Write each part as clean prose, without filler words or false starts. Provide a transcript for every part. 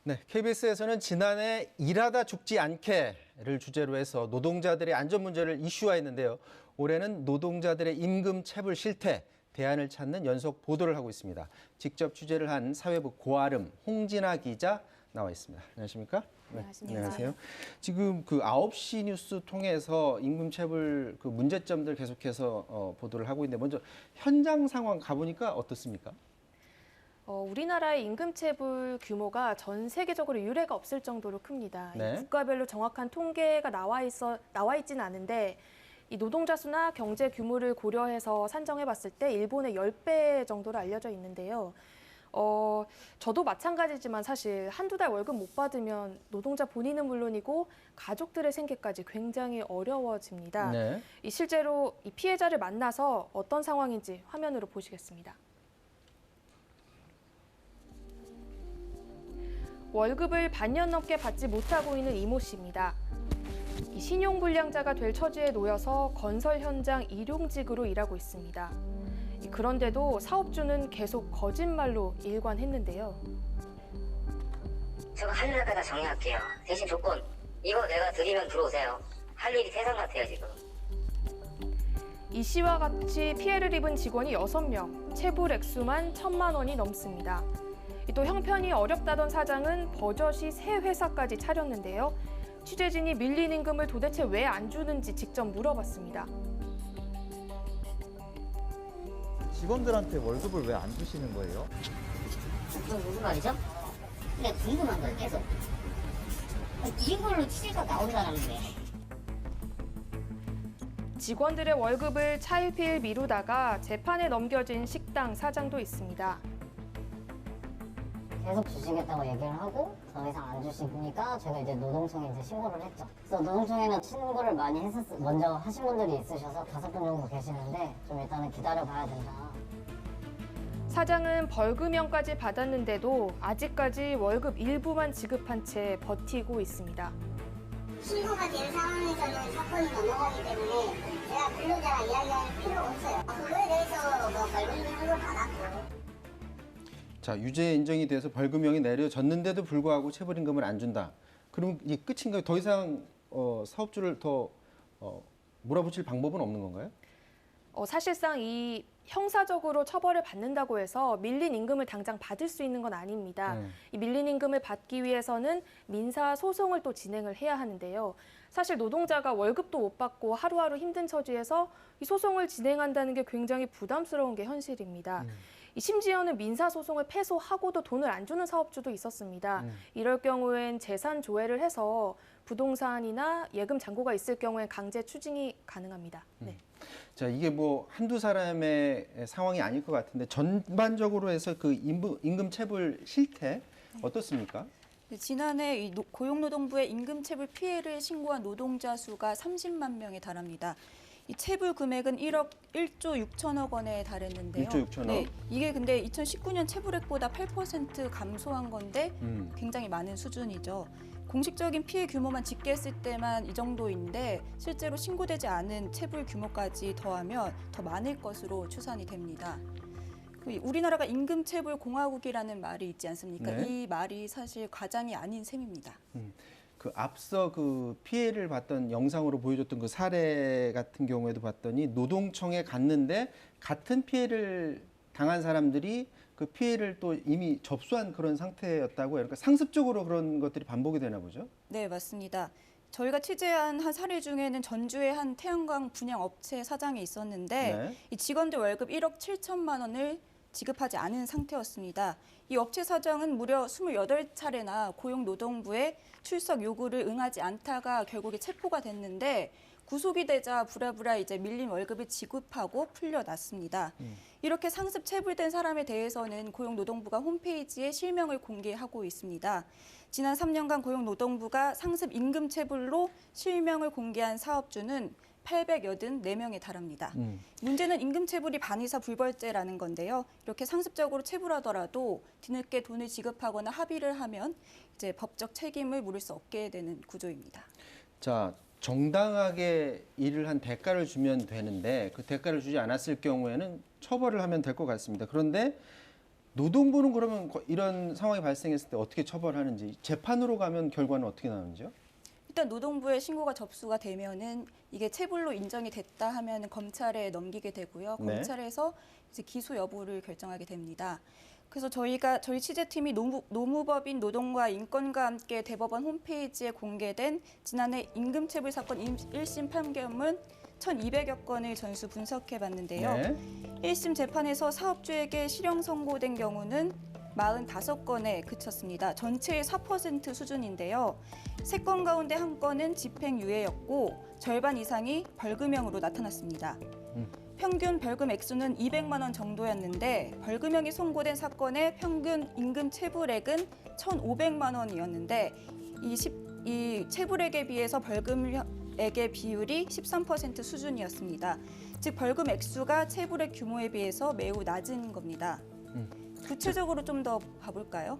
네, KBS에서는 지난해 일하다 죽지 않게를 주제로 해서 노동자들의 안전 문제를 이슈화했는데요. 올해는 노동자들의 임금 체불 실태, 대안을 찾는 연속 보도를 하고 있습니다. 직접 취재를 한 사회부 고아름 홍진아 기자 나와 있습니다. 안녕하십니까? 네, 안녕하세요. 지금 그 9시 뉴스 통해서 임금 체불 그 문제점들 계속해서 보도를 하고 있는데 먼저 현장 상황 가보니까 어떻습니까? 우리나라의 임금체불 규모가 전 세계적으로 유례가 없을 정도로 큽니다. 네. 국가별로 정확한 통계가 나와 있지는 않은데 이 노동자 수나 경제 규모를 고려해서 산정해봤을 때 일본의 10배 정도로 알려져 있는데요. 저도 마찬가지지만 사실 한두 달 월급 못 받으면 노동자 본인은 물론이고 가족들의 생계까지 굉장히 어려워집니다. 네. 실제로 이 피해자를 만나서 어떤 상황인지 화면으로 보시겠습니다. 월급을 반년 넘게 받지 못하고 있는 이모 씨입니다. 신용불량자가 될 처지에 놓여서 건설 현장 일용직으로 일하고 있습니다. 그런데도 사업주는 계속 거짓말로 일관했는데요. 제가 할 일 갖다가 정리할게요. 대신 조건, 이거 내가 드리면 들어오세요. 할 일이 세상 같아요, 지금. 이 씨와 같이 피해를 입은 직원이 6명, 체불 액수만 1,000만 원이 넘습니다. 또 형편이 어렵다던 사장은 버젓이 새 회사까지 차렸는데요. 취재진이 밀린 임금을 도대체 왜 안 주는지 직접 물어봤습니다. 직원들한테 월급을 왜 안 주시는 거예요? 그건 무슨 말이죠? 근데 궁금한 거예요, 계속. 이걸로 취재가 나온다는데. 직원들의 월급을 차일피일 미루다가 재판에 넘겨진 식당 사장도 있습니다. 계속 주시겠다고 얘기를 하고 더 이상 안 주시니까 제가 이제 노동청에 이제 신고를 했죠. 그래서 노동청에는 신고를 많이 먼저 하신 분들이 있으셔서 5분 정도 계시는데 좀 일단은 기다려봐야 된다. 사장은 벌금형까지 받았는데도 아직까지 월급 일부만 지급한 채 버티고 있습니다. 신고가 된 상황에서는 사건이 넘어가기 때문에 제가 근로자랑 이야기할 필요가 없어요. 그거에 대해서 뭐 벌금형을 받았고. 자, 유죄 인정이 돼서 벌금형이 내려졌는데도 불구하고 체불임금을 안 준다. 그럼 이게 끝인가요? 더 이상 사업주를 더 몰아붙일 방법은 없는 건가요? 사실상 이 형사적으로 처벌을 받는다고 해서 밀린 임금을 당장 받을 수 있는 건 아닙니다. 이 밀린 임금을 받기 위해서는 민사 소송을 또 진행을 해야 하는데요. 사실 노동자가 월급도 못 받고 하루하루 힘든 처지에서 이 소송을 진행한다는 게 굉장히 부담스러운 게 현실입니다. 심지어는 민사소송을 패소하고도 돈을 안 주는 사업주도 있었습니다. 이럴 경우엔 재산 조회를 해서 부동산이나 예금 잔고가 있을 경우엔 강제 추징이 가능합니다. 네. 자, 이게 뭐 한두 사람의 상황이 아닐 것 같은데 전반적으로 해서 그 임금 체불 실태 어떻습니까? 네, 지난해 이 고용노동부에 임금체불 피해를 신고한 노동자 수가 30만 명에 달합니다. 이 체불 금액은 1조 6천억 원에 달했는데요. 1조 6천억? 네, 이게 근데 2019년 체불액보다 8% 감소한 건데 굉장히 많은 수준이죠. 공식적인 피해 규모만 집계했을 때만 이 정도인데 실제로 신고되지 않은 체불 규모까지 더하면 더 많을 것으로 추산이 됩니다. 우리나라가 임금체불 공화국이라는 말이 있지 않습니까? 네. 이 말이 사실 과장이 아닌 셈입니다. 그 앞서 그 피해를 봤던 영상으로 보여줬던 그 사례 같은 경우에도 봤더니 노동청에 갔는데 같은 피해를 당한 사람들이 그 피해를 또 이미 접수한 그런 상태였다고요. 그러니까 상습적으로 그런 것들이 반복이 되나 보죠? 네, 맞습니다. 저희가 취재한 한 사례 중에는 전주의 한 태양광 분양 업체 사장이 있었는데 네. 이 직원들 월급 1억 7천만 원을 지급하지 않은 상태였습니다. 이 업체 사장은 무려 28차례나 고용노동부의 출석 요구를 응하지 않다가 결국에 체포가 됐는데 구속이 되자 부랴부랴 이제 밀린 월급을 지급하고 풀려났습니다. 이렇게 상습 체불된 사람에 대해서는 고용노동부가 홈페이지에 실명을 공개하고 있습니다. 지난 3년간 고용노동부가 상습 임금 체불로 실명을 공개한 사업주는 884명에 달합니다. 문제는 임금체불이 반의사 불벌죄라는 건데요. 이렇게 상습적으로 체불하더라도 뒤늦게 돈을 지급하거나 합의를 하면 이제 법적 책임을 물을 수 없게 되는 구조입니다. 자, 정당하게 일을 한 대가를 주면 되는데 그 대가를 주지 않았을 경우에는 처벌을 하면 될 것 같습니다. 그런데 노동부는 그러면 이런 상황이 발생했을 때 어떻게 처벌하는지, 재판으로 가면 결과는 어떻게 나오는지요? 일단 노동부에 신고가 접수가 되면은 이게 체불로 인정이 됐다 하면은 검찰에 넘기게 되고요. 네. 검찰에서 이제 기소 여부를 결정하게 됩니다. 그래서 저희 취재팀이 노무법인 노동과 인권과 함께 대법원 홈페이지에 공개된 지난해 임금체불 사건 1심 판결문 1,200여 건을 전수 분석해 봤는데요. 네. 1심 재판에서 사업주에게 실형 선고된 경우는 45건에 그쳤습니다. 전체의 4% 수준인데요. 3건 가운데 1건은 집행유예였고 절반 이상이 벌금형으로 나타났습니다. 평균 벌금 액수는 200만 원 정도였는데 벌금형이 선고된 사건의 평균 임금 체불액은 1,500만 원이었는데 이 체불액에 비해서 벌금액의 비율이 13% 수준이었습니다. 즉 벌금 액수가 체불액 규모에 비해서 매우 낮은 겁니다. 구체적으로 좀 더 봐볼까요?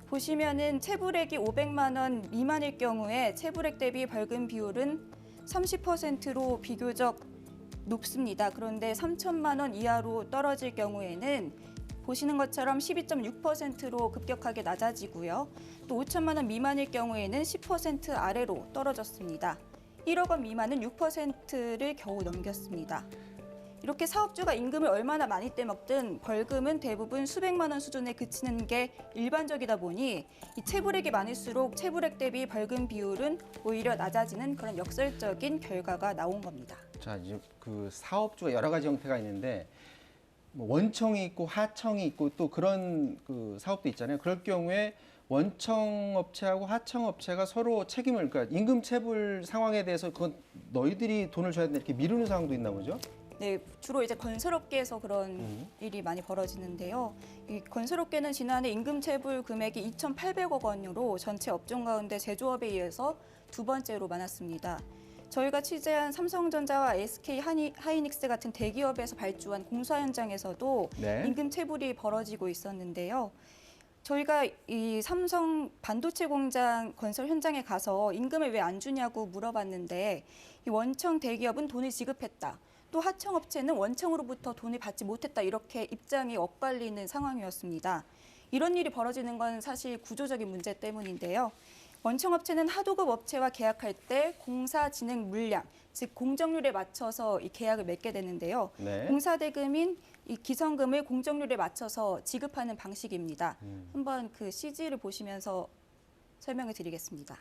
보시면은 체불액이 500만 원 미만일 경우에 체불액 대비 벌금 비율은 30%로 비교적 높습니다. 그런데 3천만 원 이하로 떨어질 경우에는 보시는 것처럼 12.6%로 급격하게 낮아지고요. 또 5천만 원 미만일 경우에는 10% 아래로 떨어졌습니다. 1억 원 미만은 6%를 겨우 넘겼습니다. 이렇게 사업주가 임금을 얼마나 많이 떼먹든 벌금은 대부분 수백만 원 수준에 그치는 게 일반적이다 보니 이 체불액이 많을수록 체불액 대비 벌금 비율은 오히려 낮아지는 그런 역설적인 결과가 나온 겁니다. 자, 이제 그 사업주가 여러 가지 형태가 있는데 뭐 원청이 있고 하청이 있고 또 그런 그 사업도 있잖아요. 그럴 경우에 원청 업체하고 하청 업체가 서로 책임을, 그러니까 임금 체불 상황에 대해서 그건 너희들이 돈을 줘야 된다 이렇게 미루는 상황도 있나 보죠? 네, 주로 이제 건설업계에서 그런 일이 많이 벌어지는데요. 이 건설업계는 지난해 임금 체불 금액이 2,800억 원으로 전체 업종 가운데 제조업에 의해서 두 번째로 많았습니다. 저희가 취재한 삼성전자와 SK 하이닉스 같은 대기업에서 발주한 공사 현장에서도 네. 임금 체불이 벌어지고 있었는데요. 저희가 이 삼성 반도체 공장 건설 현장에 가서 임금을 왜 안 주냐고 물어봤는데 이 원청 대기업은 돈을 지급했다. 또 하청업체는 원청으로부터 돈을 받지 못했다. 이렇게 입장이 엇갈리는 상황이었습니다. 이런 일이 벌어지는 건 사실 구조적인 문제 때문인데요. 원청업체는 하도급 업체와 계약할 때 공사 진행 물량, 즉 공정률에 맞춰서 이 계약을 맺게 되는데요. 네. 공사 대금인 이 기성금을 공정률에 맞춰서 지급하는 방식입니다. 한번 그 CG를 보시면서 설명을 드리겠습니다.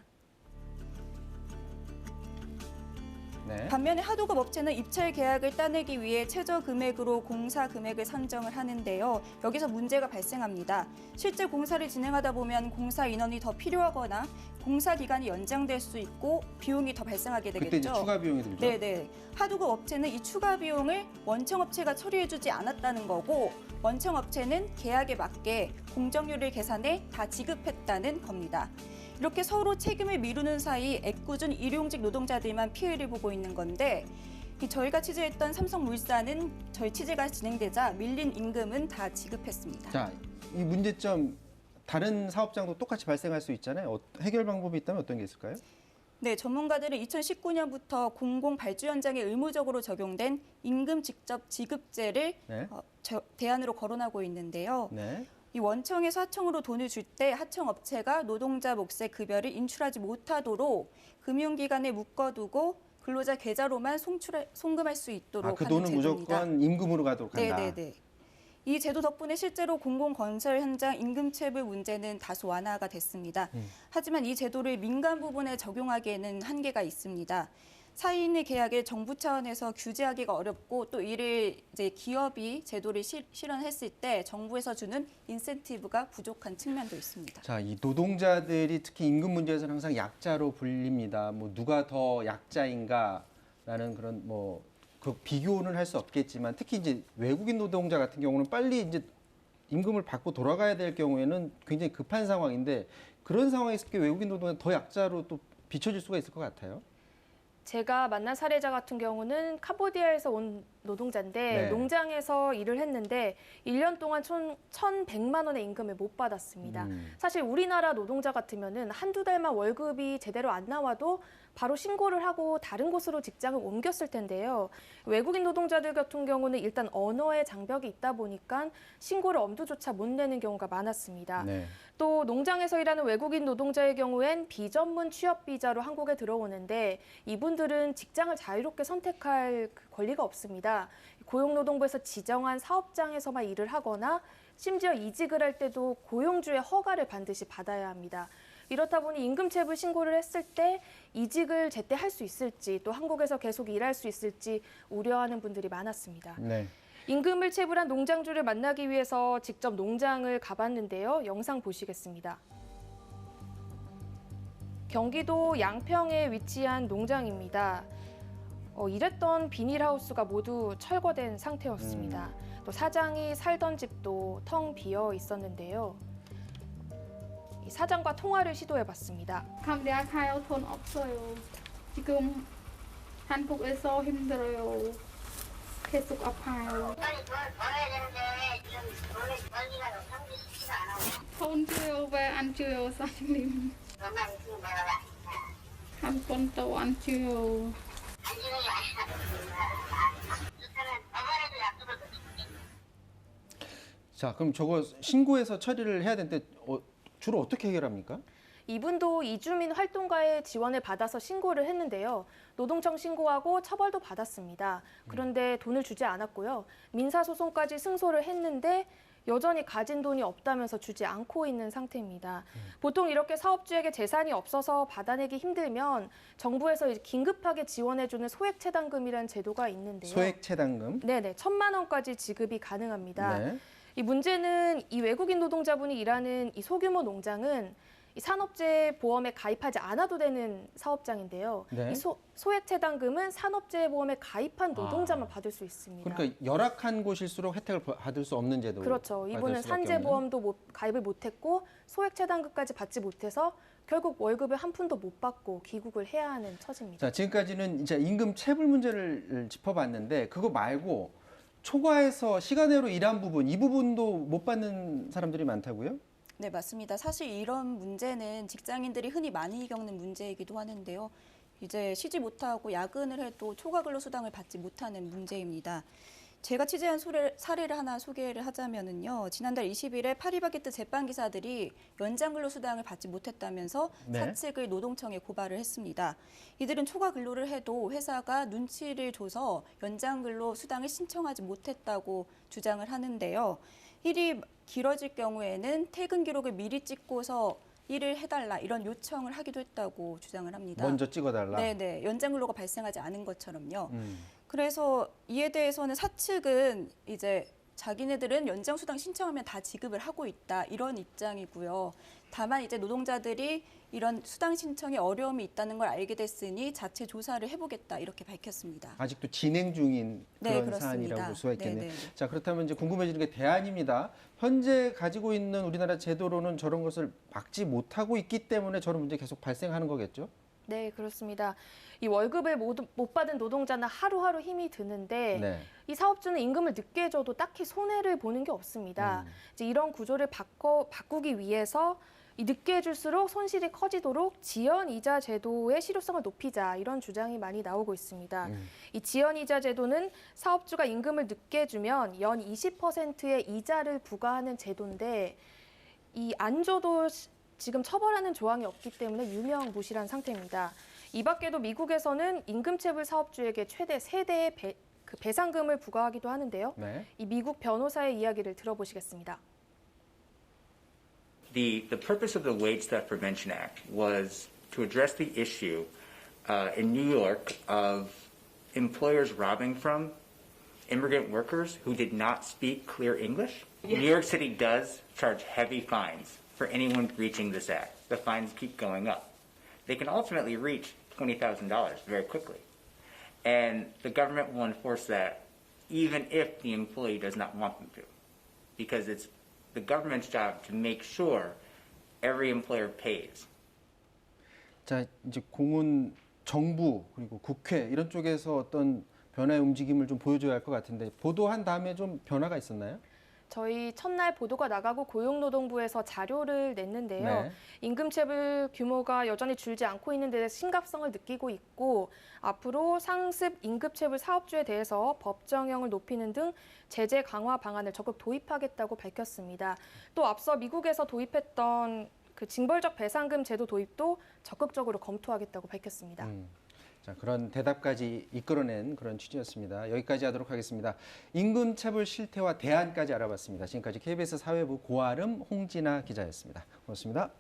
네. 반면에 하도급 업체는 입찰 계약을 따내기 위해 최저 금액으로 공사 금액을 산정을 하는데요. 여기서 문제가 발생합니다. 실제 공사를 진행하다 보면 공사 인원이 더 필요하거나 공사 기간이 연장될 수 있고 비용이 더 발생하게 되겠죠. 그때 이제 추가 비용이 들죠. 네네. 하도급 업체는 이 추가 비용을 원청업체가 처리해주지 않았다는 거고 원청업체는 계약에 맞게 공정률을 계산해 다 지급했다는 겁니다. 이렇게 서로 책임을 미루는 사이 애꿎은 일용직 노동자들만 피해를 보고 있는 건데 저희가 취재했던 삼성물산은 저희 취재가 진행되자 밀린 임금은 다 지급했습니다. 자, 이 문제점 다른 사업장도 똑같이 발생할 수 있잖아요. 해결 방법이 있다면 어떤 게 있을까요? 네, 전문가들은 2019년부터 공공 발주 현장에 의무적으로 적용된 임금 직접 지급제를 네. 대안으로 거론하고 있는데요. 네. 이 원청에서 하청으로 돈을 줄 때 하청업체가 노동자 몫의 급여를 인출하지 못하도록 금융기관에 묶어두고 근로자 계좌로만 송금할 수 있도록 그 하는 돈은 제도입니다. 무조건 임금으로 가도록 한다. 네네네. 이 제도 덕분에 실제로 공공건설 현장 임금체불 문제는 다소 완화가 됐습니다. 하지만 이 제도를 민간 부분에 적용하기에는 한계가 있습니다. 사인의 계약을 정부 차원에서 규제하기가 어렵고 또 이를 이제 기업이 제도를 실현했을 때 정부에서 주는 인센티브가 부족한 측면도 있습니다. 자, 이 노동자들이 특히 임금 문제에서는 항상 약자로 불립니다. 뭐 누가 더 약자인가라는 그런 그 비교는 할 수 없겠지만 특히 이제 외국인 노동자 같은 경우는 빨리 이제 임금을 받고 돌아가야 될 경우에는 굉장히 급한 상황인데 그런 상황에 있을 때 외국인 노동자 더 약자로 또 비춰질 수가 있을 것 같아요. 제가 만난 사례자 같은 경우는 캄보디아에서 온 노동자인데 네. 농장에서 일을 했는데 1년 동안 총 1,100만 원의 임금을 못 받았습니다. 사실 우리나라 노동자 같으면은 한두 달만 월급이 제대로 안 나와도 바로 신고를 하고 다른 곳으로 직장을 옮겼을 텐데요. 외국인 노동자들 같은 경우는 일단 언어의 장벽이 있다 보니까 신고를 엄두조차 못 내는 경우가 많았습니다. 네. 또 농장에서 일하는 외국인 노동자의 경우엔 비전문 취업 비자로 한국에 들어오는데 이분들은 직장을 자유롭게 선택할 그 권리가 없습니다. 고용노동부에서 지정한 사업장에서만 일을 하거나 심지어 이직을 할 때도 고용주의 허가를 반드시 받아야 합니다. 이렇다 보니 임금체불 신고를 했을 때 이직을 제때 할 수 있을지 또 한국에서 계속 일할 수 있을지 우려하는 분들이 많았습니다. 네. 임금을 체불한 농장주를 만나기 위해서 직접 농장을 가봤는데요. 영상 보시겠습니다. 경기도 양평에 위치한 농장입니다. 일했던 비닐하우스가 모두 철거된 상태였습니다. 또 사장이 살던 집도 텅 비어 있었는데요. 이 사장과 통화를 시도해봤습니다. 감대학하여 돈 없어요. 지금 한국에서 힘들어요. 계속 아파요. 빨리 돈 벌어야 되는데 지금 돈을 벌기가 상당히 쉽지가 않아요. 돈 줘요. 왜 안 줘요, 사장님? 돈만 있으면 내가 한 번도 안 줘요. 안 주는 게 아니라 그렇다면 저번에도 약속을 줬지. 자, 그럼 저거 신고해서 처리를 해야 되는데 주로 어떻게 해결합니까? 이분도 이주민 활동가의 지원을 받아서 신고를 했는데요. 노동청 신고하고 처벌도 받았습니다. 그런데 돈을 주지 않았고요. 민사소송까지 승소를 했는데 여전히 가진 돈이 없다면서 주지 않고 있는 상태입니다. 보통 이렇게 사업주에게 재산이 없어서 받아내기 힘들면 정부에서 이제 긴급하게 지원해주는 소액체당금이라는 제도가 있는데요. 소액체당금. 네네, 1,000만 원까지 지급이 가능합니다. 네. 이 문제는 이 외국인 노동자분이 일하는 이 소규모 농장은 이 산업재해 보험에 가입하지 않아도 되는 사업장인데요. 네. 이 소액체당금은 산업재해 보험에 가입한 노동자만 받을 수 있습니다. 그러니까 열악한 곳일수록 혜택을 받을 수 없는 제도. 그렇죠. 이분은 산재보험도 가입을 못했고 소액체당금까지 받지 못해서 결국 월급을 한 푼도 못 받고 귀국을 해야 하는 처지입니다. 자, 지금까지는 이제 임금 체불 문제를 짚어봤는데 그거 말고 초과해서 시간외로 일한 부분, 이 부분도 못 받는 사람들이 많다고요? 네, 맞습니다. 사실 이런 문제는 직장인들이 흔히 많이 겪는 문제이기도 하는데요. 이제 쉬지 못하고 야근을 해도 초과 근로수당을 받지 못하는 문제입니다. 제가 취재한 사례를 하나 소개를 하자면은요. 지난달 20일에 파리바게뜨 제빵기사들이 연장 근로수당을 받지 못했다면서 네. 사측을 노동청에 고발을 했습니다. 이들은 초과 근로를 해도 회사가 눈치를 줘서 연장 근로수당을 신청하지 못했다고 주장을 하는데요. 일이 길어질 경우에는 퇴근 기록을 미리 찍고서 일을 해달라 이런 요청을 하기도 했다고 주장을 합니다. 먼저 찍어달라. 네네, 연장 근로가 발생하지 않은 것처럼요. 그래서 이에 대해서는 사측은 이제 자기네들은 연장 수당 신청하면 다 지급을 하고 있다 이런 입장이고요. 다만 이제 노동자들이 이런 수당 신청에 어려움이 있다는 걸 알게 됐으니 자체 조사를 해보겠다 이렇게 밝혔습니다. 아직도 진행 중인 네, 그런 그렇습니다. 사안이라고 볼 수가 있겠네요. 네네. 자, 그렇다면 이제 궁금해지는 게 대안입니다. 현재 가지고 있는 우리나라 제도로는 저런 것을 막지 못하고 있기 때문에 저런 문제 계속 발생하는 거겠죠? 네, 그렇습니다. 이 월급을 못 받은 노동자는 하루하루 힘이 드는데 네. 이 사업주는 임금을 늦게 줘도 딱히 손해를 보는 게 없습니다. 이제 이런 구조를 바꾸기 위해서 이 늦게 해줄수록 손실이 커지도록 지연이자 제도의 실효성을 높이자 이런 주장이 많이 나오고 있습니다. 이 지연이자 제도는 사업주가 임금을 늦게 주면 연 20%의 이자를 부과하는 제도인데 이 안 줘도 지금 처벌하는 조항이 없기 때문에 유명무실한 상태입니다. 이 밖에도 미국에서는 임금체불 사업주에게 최대 3대의 배상금을 부과하기도 하는데요. 네. 이 미국 변호사의 이야기를 들어보시겠습니다. The purpose of the Wage Theft Prevention Act was to address the issue in New York of employers robbing from immigrant workers who did not speak clear English. New York City does charge heavy fines for anyone breaching this act. The fines keep going up. They can ultimately reach $20,000 very quickly. And the government will enforce that even if the employee does not want them to, because it's the government's job to make sure every employer pays. 자, 이제 공은 정부 그리고 국회 이런 쪽에서 어떤 변화의 움직임을 좀 보여줘야 할 것 같은데 보도한 다음에 좀 변화가 있었나요? 저희 첫날 보도가 나가고 고용노동부에서 자료를 냈는데요. 네. 임금체불 규모가 여전히 줄지 않고 있는 데 심각성을 느끼고 있고 앞으로 상습 임금체불 사업주에 대해서 법정형을 높이는 등 제재 강화 방안을 적극 도입하겠다고 밝혔습니다. 또 앞서 미국에서 도입했던 그 징벌적 배상금 제도 도입도 적극적으로 검토하겠다고 밝혔습니다. 자, 그런 대답까지 이끌어낸 그런 취지였습니다. 여기까지 하도록 하겠습니다. 임금체불 실태와 대안까지 알아봤습니다. 지금까지 KBS 사회부 고아름 홍진아 기자였습니다. 고맙습니다.